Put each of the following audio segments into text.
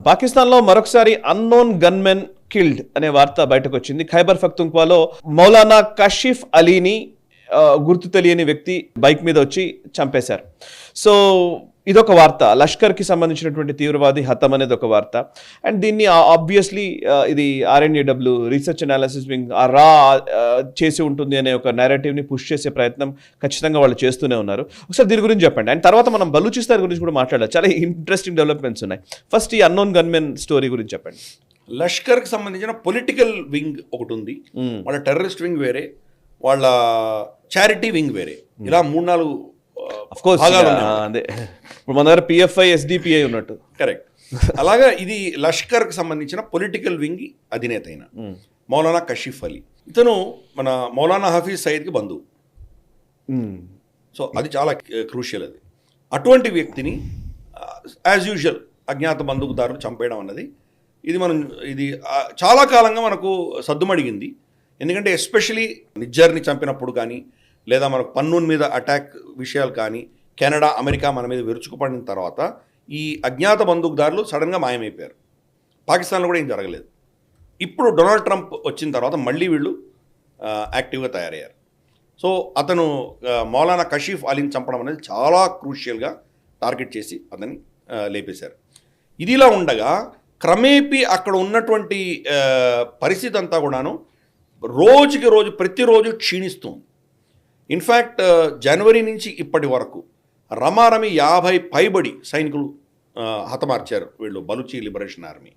పాకిస్తాన్లో మరొకసారి unknown gunmen killed అనే వార్త బయటకు వచ్చింది. ఖైబర్ పఖ్తుంఖ్వాలో మౌలానా కషీఫ్ అలీని గుర్తు తెలియని వ్యక్తి బైక్ మీద వచ్చి చంపేశారు. సో ఇదొక వార్త. లష్కర్కి సంబంధించినటువంటి తీవ్రవాది హతం అనేది ఒక వార్త. అండ్ దీన్ని ఆబ్వియస్లీ ఇది RNAW రీసెర్చ్ అనాలిసిస్ వింగ్ రా చేసి ఉంటుంది అనే ఒక నేరేటివ్ని పుష్ చేసే ప్రయత్నం ఖచ్చితంగా వాళ్ళు చేస్తూనే ఉన్నారు. ఒకసారి దీని గురించి చెప్పండి. అండ్ తర్వాత మనం బలూచిస్తాన్ గురించి కూడా మాట్లాడాలి. చాలా ఇంట్రెస్టింగ్ డెవలప్మెంట్స్ ఉన్నాయి. ఫస్ట్ ఈ అన్నోన్ గన్మెన్ స్టోరీ గురించి చెప్పండి. లష్కర్కి సంబంధించిన పొలిటికల్ వింగ్ ఒకటి ఉంది, వాళ్ళ టెర్రరిస్ట్ వింగ్ వేరే, వాళ్ళ చారిటీ వింగ్ వేరే, ఇలా 3-4 అదే ఇప్పుడు మన దగ్గర PFI SDPI ఉన్నట్టు. కరెక్ట్. అలాగా ఇది లష్కర్కి సంబంధించిన పొలిటికల్ వింగ్ అధినేత అయిన మౌలానా కషీఫ్ అలీ. ఇతను మన మౌలానా హఫీజ్ సయీద్కి బంధువు. సో అది చాలా క్రూషియల్. అది అటువంటి వ్యక్తిని యాజ్ యూజువల్ అజ్ఞాత బంధుకుదారులు చంపేయడం అన్నది ఇది చాలా కాలంగా మనకు సద్దుమడిగింది. ఎందుకంటే ఎస్పెషలీ నిజ్జర్ని చంపినప్పుడు కానీ, లేదా మనకు పన్నూన్ మీద అటాక్ విషయాలు కానీ, కెనడా అమెరికా మన మీద విరుచుకుపడిన తర్వాత ఈ అజ్ఞాత బందూకుదారులు సడన్గా మాయమైపోయారు. పాకిస్తాన్లో కూడా ఏం జరగలేదు. ఇప్పుడు డొనాల్డ్ ట్రంప్ వచ్చిన తర్వాత మళ్ళీ వీళ్ళు యాక్టివ్గా తయారయ్యారు. సో అతను మౌలానా కషీఫ్ అలీని చంపడం అనేది చాలా క్రూషియల్గా టార్గెట్ చేసి అతన్ని లేపేశారు. ఇదిలా ఉండగా క్రమేపీ అక్కడ ఉన్నటువంటి పరిస్థితి అంతా కూడాను రోజుకి రోజు ప్రతిరోజు క్షీణిస్తుంది. ఇన్ఫ్యాక్ట్ జనవరి నుంచి ఇప్పటి వరకు రమారమి 50 పైబడి సైనికులు హతమార్చారు వీళ్ళు బలూచి లిబరేషన్ ఆర్మీ.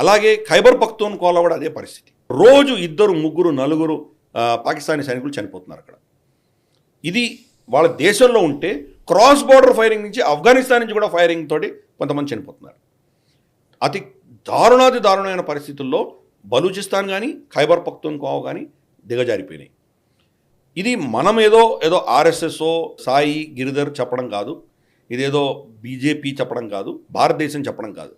అలాగే ఖైబర్ పఖ్తూన్ఖ్వాలో కూడా అదే పరిస్థితి. రోజు 2, 3, 4 పాకిస్తానీ సైనికులు చనిపోతున్నారు అక్కడ. ఇది వాళ్ళ దేశంలో ఉంటే క్రాస్ బోర్డర్ ఫైరింగ్ నుంచి ఆఫ్ఘనిస్తాన్ నుంచి కూడా ఫైరింగ్ తోటి కొంతమంది చనిపోతున్నారు. అతి దారుణమైన పరిస్థితుల్లో బలూచిస్తాన్ కానీ ఖైబర్ పఖ్తూన్ఖ్వా కానీ దిగజారిపోయినాయి. ఇది మనం ఏదో RSSఓ సాయి గిరిధర్ చెప్పడం కాదు, ఇదేదో BJP చెప్పడం కాదు, భారతదేశం చెప్పడం కాదు.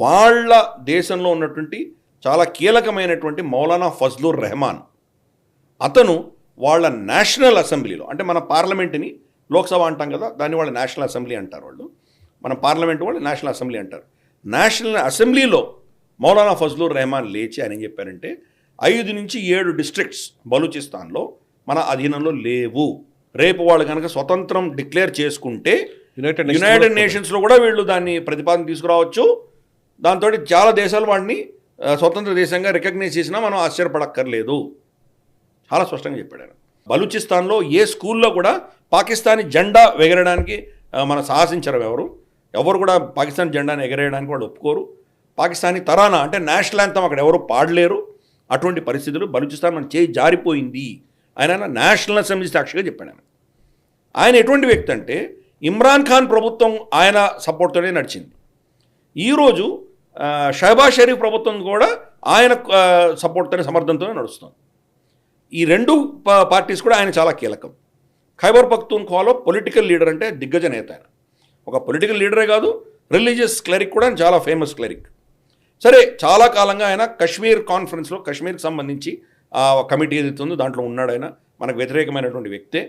వాళ్ళ దేశంలో ఉన్నటువంటి చాలా కీలకమైనటువంటి మౌలానా ఫజ్లుర్ రెహమాన్ అతను వాళ్ళ నేషనల్ అసెంబ్లీలో, అంటే మన పార్లమెంట్ని లోక్సభ అంటాం కదా, దాన్ని వాళ్ళ నేషనల్ అసెంబ్లీ అంటారు. వాళ్ళు మన పార్లమెంట్ వాళ్ళు నేషనల్ అసెంబ్లీ అంటారు. నేషనల్ అసెంబ్లీలో మౌలానా ఫజ్లుర్ రెహమాన్ లేచి ఆయన ఏం చెప్పారంటే 5 నుంచి 7 డిస్ట్రిక్ట్స్ బలూచిస్తాన్లో మన అధీనంలో లేవు. రేపు వాళ్ళు కనుక స్వతంత్రం డిక్లేర్ చేసుకుంటే యునైటెడ్ నేషన్స్లో కూడా వీళ్ళు దాన్ని ప్రతిపాదన తీసుకురావచ్చు. దాంతో చాలా దేశాలు వాడిని స్వతంత్ర దేశంగా రికగ్నైజ్ చేసినా మనం ఆశ్చర్యపడక్కర్లేదు. చాలా స్పష్టంగా చెప్పాడు ఆయన. బలూచిస్తాన్లో ఏ స్కూల్లో కూడా పాకిస్తానీ జెండా ఎగరడానికి మనం సాహసించరు. ఎవరు కూడా పాకిస్తాన్ జెండాను ఎగరేయడానికి వాళ్ళు ఒప్పుకోరు. పాకిస్తానీ తరానా అంటే నేషనల్ యాంథమ్ అక్కడ ఎవరు పాడలేరు. అటువంటి పరిస్థితులు బలూచిస్తాన్ మన చేయి జారిపోయింది ఆయన నేషనల్ అసెంబ్లీ సాక్షిగా చెప్పాడు. ఆయన ఎటువంటి వ్యక్తి అంటే ఇమ్రాన్ ఖాన్ ప్రభుత్వం ఆయన సపోర్ట్తోనే నడిచింది. ఈరోజు షహబాజ్ షరీఫ్ ప్రభుత్వం కూడా ఆయన సపోర్ట్తోనే సమర్థనతోనే నడుస్తుంది. ఈ 2 పార్టీస్ కూడా ఆయన చాలా కీలకం. ఖైబర్ పఖ్తూన్ఖ్వాలో పొలిటికల్ లీడర్ అంటే దిగ్గజ నేత. ఆయన ఒక పొలిటికల్ లీడరే కాదు, రిలీజియస్ క్లెరిక్ కూడా చాలా ఫేమస్ క్లెరిక్. సరే, చాలా కాలంగా ఆయన కశ్మీర్ కాన్ఫరెన్స్లో కశ్మీర్కి సంబంధించి ఆ కమిటీ ఏదైతే ఉందో దాంట్లో ఉన్నాడు. ఆయన మనకు వ్యతిరేకమైనటువంటి వ్యక్తే.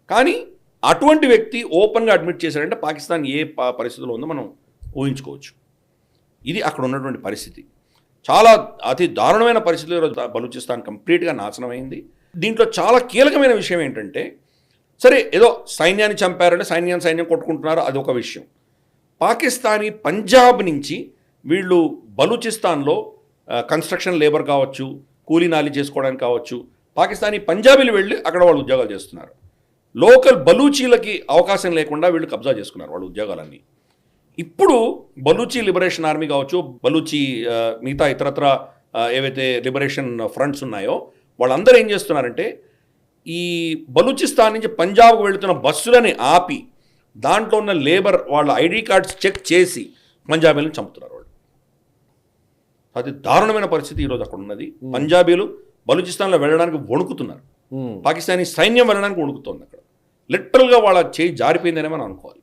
కానీ అటువంటి వ్యక్తి ఓపెన్గా అడ్మిట్ చేశాడంటే పాకిస్తాన్ ఏ పరిస్థితిలో ఉందో మనం ఊహించుకోవచ్చు. ఇది అక్కడ ఉన్నటువంటి పరిస్థితి. చాలా అతి దారుణమైన పరిస్థితుల్లో ఈరోజు బలూచిస్తాన్ కంప్లీట్గా నాశనమైంది. దీంట్లో చాలా కీలకమైన విషయం ఏంటంటే, సరే ఏదో సైన్యాన్ని చంపారంటే సైన్యం కొట్టుకుంటున్నారు, అది ఒక విషయం. పాకిస్తానీ పంజాబ్ నుంచి వీళ్ళు బలూచిస్తాన్లో కన్స్ట్రక్షన్ లేబర్ కావచ్చు, కూలీ నాలి చేసుకోవడానికి కావచ్చు, పాకిస్తానీ పంజాబీలు వెళ్ళి అక్కడ వాళ్ళు ఉద్యోగాలు చేస్తున్నారు. లోకల్ బలూచీలకి అవకాశం లేకుండా వీళ్ళు కబ్జా చేసుకున్నారు వాళ్ళ ఉద్యోగాలన్నీ. ఇప్పుడు బలూచి లిబరేషన్ ఆర్మీ కావచ్చు, బలూచి మిగతా ఇతరత్ర ఏవైతే లిబరేషన్ ఫ్రంట్స్ ఉన్నాయో వాళ్ళందరూ ఏం చేస్తున్నారంటే ఈ బలూచిస్తాన్ నుంచి పంజాబ్కు వెళుతున్న బస్సులని ఆపి దాంట్లో ఉన్న లేబర్ వాళ్ళ ఐడి కార్డ్స్ చెక్ చేసి పంజాబీలను చంపుతున్నారు వాళ్ళు. అది దారుణమైన పరిస్థితి ఈరోజు అక్కడ ఉన్నది. పంజాబీలు బలూచిస్తాన్లో వెళ్ళడానికి వణుకుతున్నారు. పాకిస్తానీ సైన్యం వెళ్ళడానికి వణుకుతుంది. అక్కడ లిటరల్గా వాళ్ళ చేయి జారిపోయిందనే మనం అనుకోవాలి.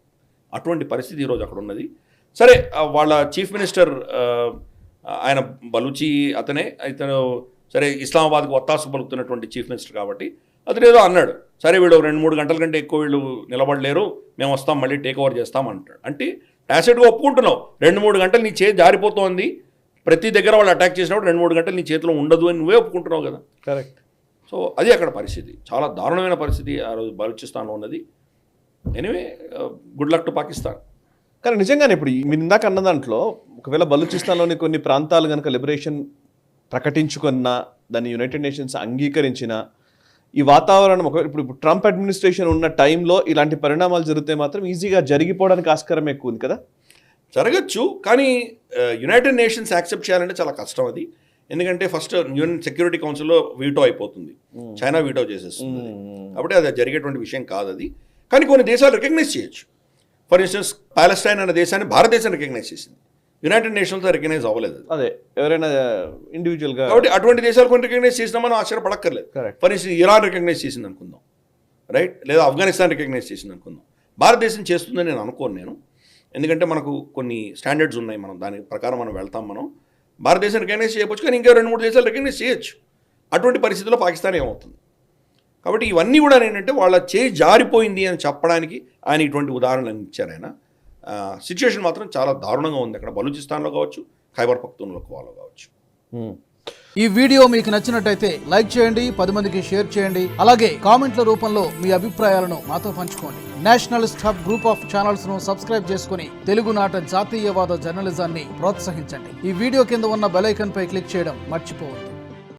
అటువంటి పరిస్థితి ఈరోజు అక్కడ ఉన్నది. సరే, వాళ్ళ చీఫ్ మినిస్టర్ ఆయన బలూచి అతనే. ఇతను సరే ఇస్లామాబాద్కు ఒత్తాసు పలుకుతున్నటువంటి చీఫ్ మినిస్టర్ కాబట్టి అతను ఏదో అన్నాడు, సరే వీళ్ళు 2-3 గంటల కంటే ఎక్కువ వీళ్ళు నిలబడలేరు, మేము వస్తాం, మళ్ళీ టేక్ ఓవర్ చేస్తాం అంటాడు. అంటే టాసిడ్గా ఒప్పుకుంటున్నావు 2-3 గంటలు నీ చేతి జారిపోతోంది, ప్రతి దగ్గర వాళ్ళు అటాక్ చేసినప్పుడు 2-3 గంటలు నీ చేతిలో ఉండదు అని నువ్వే ఒప్పుకుంటున్నావు కదా. కరెక్ట్. సో అది అక్కడ పరిస్థితి, చాలా దారుణమైన పరిస్థితి ఆ రోజు బలూచిస్తాన్లో ఉన్నది. Anyway good luck to Pakistan. కానీ నిజంగానే ఇప్పుడు మీరు ఇందాక అన్న దాంట్లో ఒకవేళ బలూచిస్తాన్లోని కొన్ని ప్రాంతాలు కనుక లిబరేషన్ ప్రకటించుకున్నా, దాన్ని యునైటెడ్ నేషన్స్ అంగీకరించిన, ఈ వాతావరణం ఇప్పుడు ట్రంప్ అడ్మినిస్ట్రేషన్ ఉన్న టైంలో ఇలాంటి పరిణామాలు జరిగితే మాత్రం ఈజీగా జరిగిపోవడానికి ఆస్కారం ఎక్కువ ఉంది కదా. జరగచ్చు, కానీ యునైటెడ్ నేషన్స్ యాక్సెప్ట్ చేయాలంటే చాలా కష్టం అది. ఎందుకంటే ఫస్ట్ యూఎన్ సెక్యూరిటీ కౌన్సిల్లో వీటో అయిపోతుంది, చైనా వీటో చేసేస్తుంది, కాబట్టి అది జరిగేటువంటి విషయం కాదు అది. కానీ కొన్ని దేశాలు రికగ్నైజ్ చేయొచ్చు. ఫర్ ఇన్స్టెన్స్ పాలెస్టైన్ అనే దేశాన్ని భారతదేశం రికగ్నైజ్ చేసింది, యునైటెడ్ నేషన్స్తో రికగ్నైజ్ అవ్వలేదు. అదే ఎవరైనా ఇండివిజువల్గా, కాబట్టి అటువంటి దేశాలు కొన్ని రికగ్నైజ్ చేసినా మనం ఆశ్చర్యపడక్కర్లేదు. ఫర్ ఇన్స్టెన్స్ ఇరాన్ రికగ్నైజ్ చేసింది అనుకుందాం, రైట్, లేదా ఆఫ్ఘనిస్తాన్ రికగ్నైజ్ చేసింది అనుకుందాం. భారతదేశం చేస్తుందని నేను అనుకోను ఎందుకంటే మనకు కొన్ని స్టాండర్డ్స్ ఉన్నాయి, మనం దాని ప్రకారం మనం వెళ్తాం. మనం భారతదేశం రికగ్నైజ్ చేయవచ్చు, కానీ ఇంకా 2-3 దేశాలు రికగ్నైజ్ చేయొచ్చు. అటువంటి పరిస్థితుల్లో పాకిస్తాన్ ఏమవుతుంది? కాబట్టి ఇవన్నీ కూడా ఏంటంటే వాళ్ళ చేయి జారిపోయింది అని చెప్పడానికి ఆయన ఇటువంటి ఉదాహరణలు ఇచ్చారు. ఆయన సిచ్యువేషన్ మాత్రం చాలా దారుణంగా ఉంది అక్కడ, బలూచిస్తాన్లో కావచ్చు, ఖైబర్ పఖ్తూన్ఖ్వాలో కావచ్చు. ఈ వీడియో మీకు నచ్చినట్టయితే లైక్ చేయండి, 10 మందికి షేర్ చేయండి. అలాగే కామెంట్ల రూపంలో మీ అభిప్రాయాలను మాతో పంచుకోండి. Nationalist hub group of channels ను సబ్స్క్రైబ్ చేసుకుని తెలుగునాట జాతీయవాద జర్నలిజాన్ని ప్రోత్సహించండి. ఈ వీడియో కింద ఉన్న బెల్ ఐకాన్ పై క్లిక్ చేయడం మర్చిపోవద్దు.